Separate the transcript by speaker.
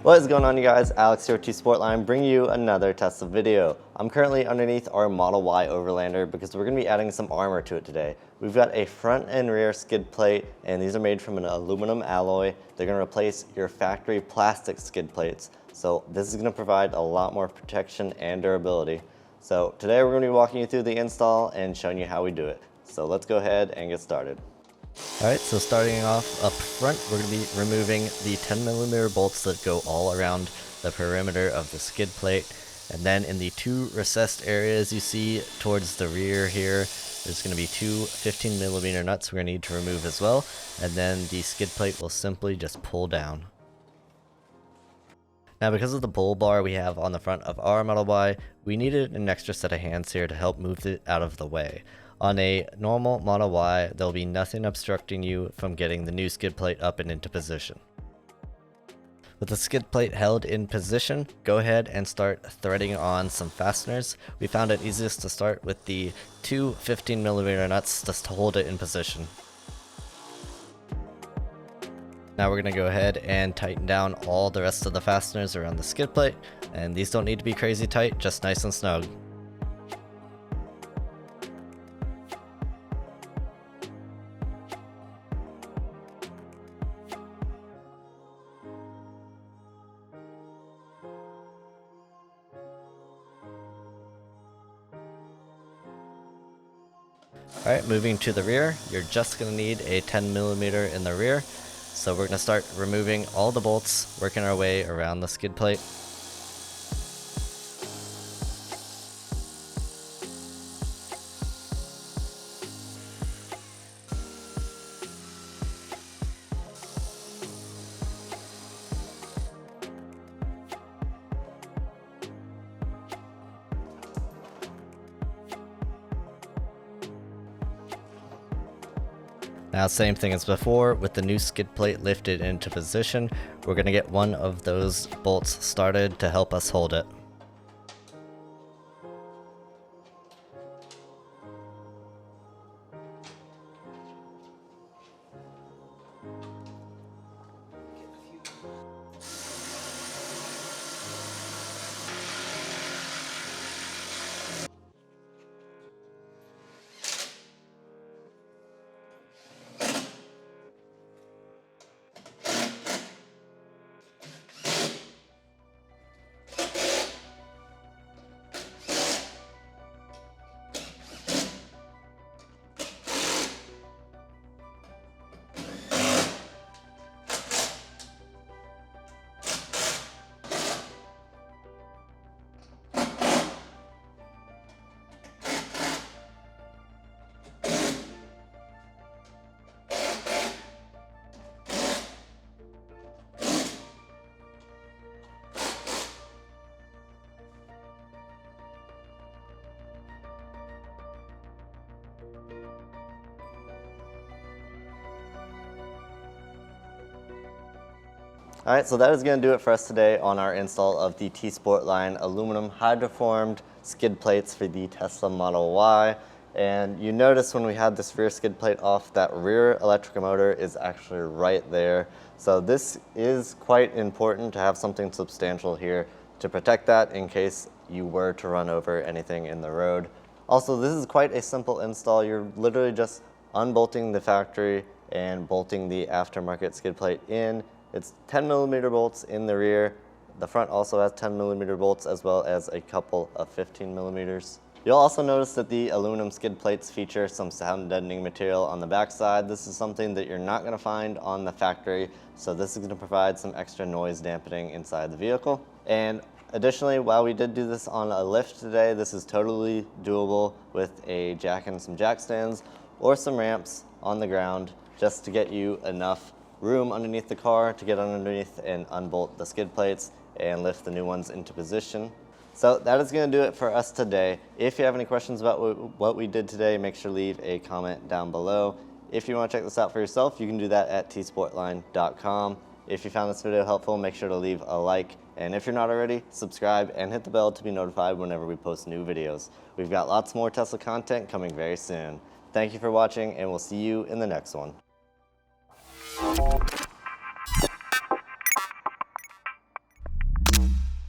Speaker 1: What is going on, you guys? Alex here with Sportline, bringing you another Tesla video. I'm currently underneath our Model Y Overlander because we're going to be adding some armor to it today. We've got a front and rear skid plate, and these are made from an aluminum alloy. They're going to replace your factory plastic skid plates. So this is going to provide a lot more protection and durability. So today we're going to be walking you through the install and showing you how we do it. So let's go ahead and get started. Alright, so starting off up front, we're going to be removing the 10mm bolts that go all around the perimeter of the skid plate. And then in the two recessed areas you see towards the rear here, there's going to be two 15mm nuts we're going to need to remove as well. And then the skid plate will simply just pull down. Now, because of the bull bar we have on the front of our Model Y, we needed an extra set of hands here to help move it out of the way. On a normal Model Y, there'll be nothing obstructing you from getting the new skid plate up and into position. With the skid plate held in position, go ahead and start threading on some fasteners. We found it easiest to start with the two 15mm nuts just to hold it in position. Now we're going to go ahead and tighten down all the rest of the fasteners around the skid plate, and these don't need to be crazy tight, just nice and snug. Alright, moving to the rear, you're just going to need a 10mm in the rear. So we're going to start removing all the bolts, working our way around the skid plate. Now, same thing as before, with the new skid plate lifted into position, we're going to get one of those bolts started to help us hold it. Alright, so that is going to do it for us today on our install of the Sportline aluminum hydroformed skid plates for the Tesla Model Y. And you notice when we had this rear skid plate off, that rear electrical motor is actually right there. So this is quite important to have something substantial here to protect that in case you were to run over anything in the road. Also, this is quite a simple install. You're literally just unbolting the factory and bolting the aftermarket skid plate in. It's 10mm bolts in the rear. The front also has 10mm bolts as well as a couple of 15mm. You'll also notice that the aluminum skid plates feature some sound deadening material on the backside. This is something that you're not going to find on the factory, so this is going to provide some extra noise dampening inside the vehicle. And additionally, while we did do this on a lift today, this is totally doable with a jack and some jack stands or some ramps on the ground just to get you enough room underneath the car to get underneath and unbolt the skid plates and lift the new ones into position. So that is going to do it for us today. If you have any questions about what we did today, make sure to leave a comment down below. If you want to check this out for yourself, you can do that at tsportline.com. If you found this video helpful, make sure to leave a like. And if you're not already, subscribe and hit the bell to be notified whenever we post new videos. We've got lots more Tesla content coming very soon. Thank you for watching, and we'll see you in the next one.